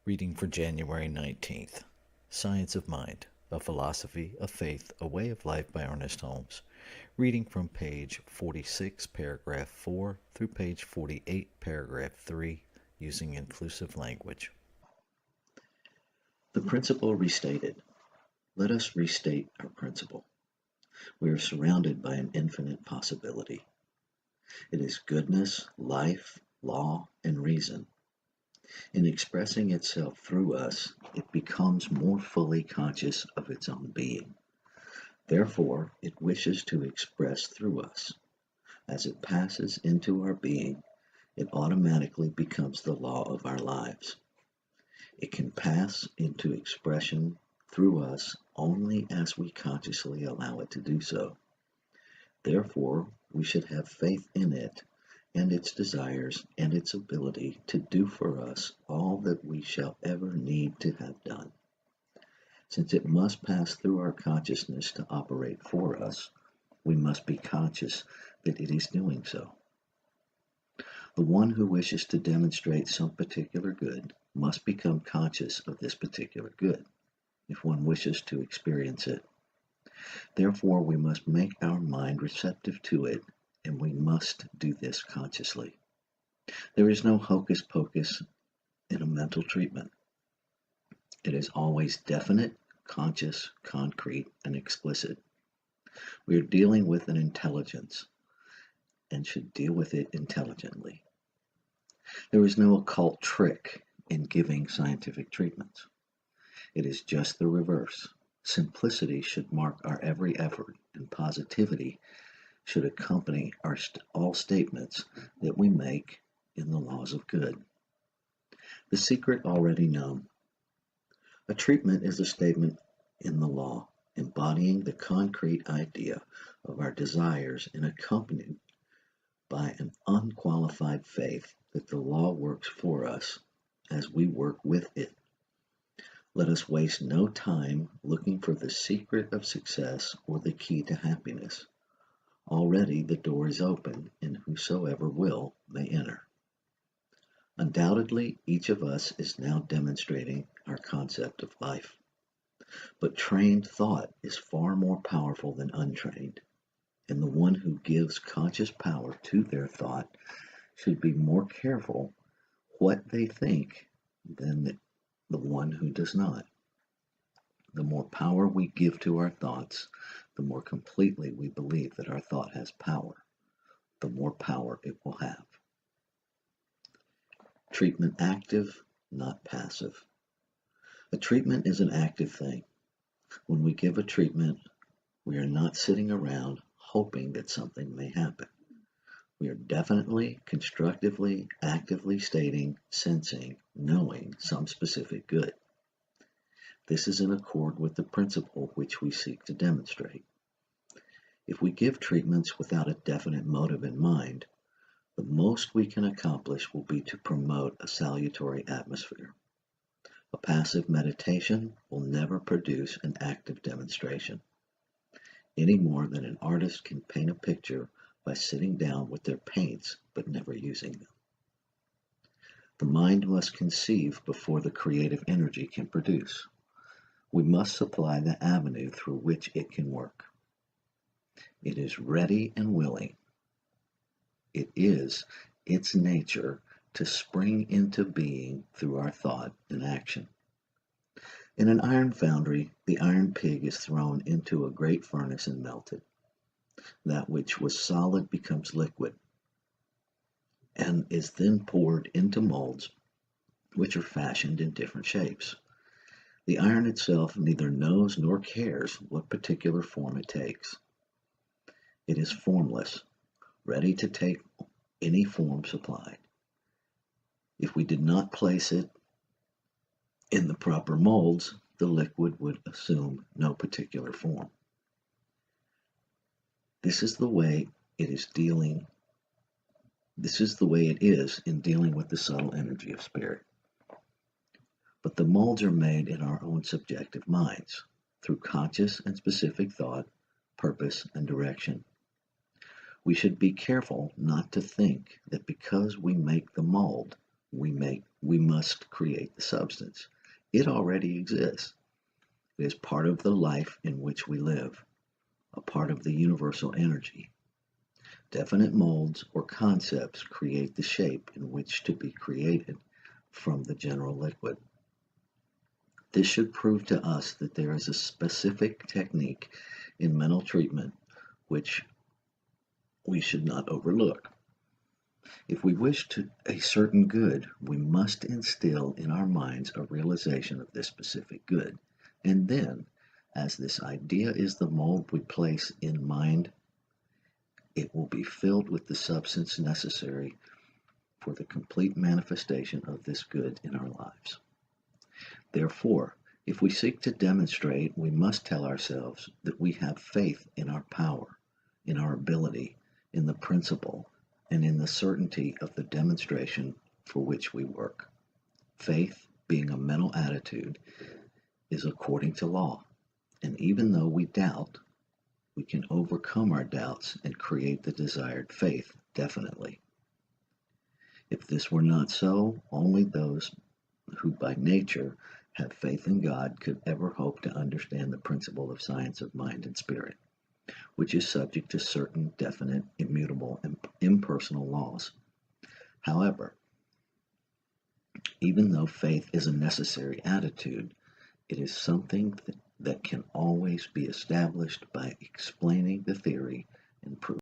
Reading for January 19th. Science of Mind, A Philosophy, a Faith, a Way of Life by Ernest Holmes. Reading from page 46, paragraph 4 through page 48, paragraph 3, using inclusive language. The principle restated. Let us restate our principle. We are surrounded by an infinite possibility. It is goodness, life, law, and reason. In expressing itself through us, it becomes more fully conscious of its own being. Therefore, it wishes to express through us. As it passes into our being, it automatically becomes the law of our lives. It can pass into expression through us only as we consciously allow it to do so. Therefore, we should have faith in it and its desires and its ability to do for us all that we shall ever need to have done. Since it must pass through our consciousness to operate for us, we must be conscious that it is doing so. The one who wishes to demonstrate some particular good must become conscious of this particular good, if one wishes to experience it. Therefore, we must make our mind receptive to it, and we must do this consciously. There is no hocus pocus in a mental treatment. It is always definite, conscious, concrete, and explicit. We are dealing with an intelligence and should deal with it intelligently. There is no occult trick in giving scientific treatments. It is just the reverse. Simplicity should mark our every effort, and positivity should accompany all statements that we make in the laws of good. The secret already known. A treatment is a statement in the law, embodying the concrete idea of our desires and accompanied by an unqualified faith that the law works for us as we work with it. Let us waste no time looking for the secret of success or the key to happiness. Already the door is open, and whosoever will may enter. Undoubtedly, each of us is now demonstrating our concept of life. But trained thought is far more powerful than untrained, and the one who gives conscious power to their thought should be more careful what they think than the one who does not. The more power we give to our thoughts, the more completely we believe that our thought has power, the more power it will have. Treatment active, not passive. A treatment is an active thing. When we give a treatment, we are not sitting around hoping that something may happen. We are definitely, constructively, actively stating, sensing, knowing some specific good. This is in accord with the principle which we seek to demonstrate. If we give treatments without a definite motive in mind, the most we can accomplish will be to promote a salutary atmosphere. A passive meditation will never produce an active demonstration, any more than an artist can paint a picture by sitting down with their paints but never using them. The mind must conceive before the creative energy can produce. We must supply the avenue through which it can work. It is ready and willing. It is its nature to spring into being through our thought and action. In an iron foundry, the iron pig is thrown into a great furnace and melted. That which was solid becomes liquid, and is then poured into molds which are fashioned in different shapes. The iron itself neither knows nor cares what particular form it takes. It is formless, ready to take any form supplied. If we did not place it in the proper molds, the liquid would assume no particular form. This is the way it is in dealing with the subtle energy of spirit. But the molds are made in our own subjective minds, through conscious and specific thought, purpose, and direction. We should be careful not to think that because we make the mold, we make we must create the substance. It already exists. It is part of the life in which we live, a part of the universal energy. Definite molds or concepts create the shape in which to be created from the general liquid. This should prove to us that there is a specific technique in mental treatment which we should not overlook. If we wish a certain good, we must instill in our minds a realization of this specific good. And then, as this idea is the mold we place in mind, it will be filled with the substance necessary for the complete manifestation of this good in our lives. Therefore, if we seek to demonstrate, we must tell ourselves that we have faith in our power, in our ability, in the principle, and in the certainty of the demonstration for which we work. Faith, being a mental attitude, is according to law, and even though we doubt, we can overcome our doubts and create the desired faith definitely. If this were not so, only those who by nature have faith in God could ever hope to understand the principle of science of mind and spirit, which is subject to certain definite, immutable, and impersonal laws. However, even though faith is a necessary attitude, it is something that can always be established by explaining the theory and proving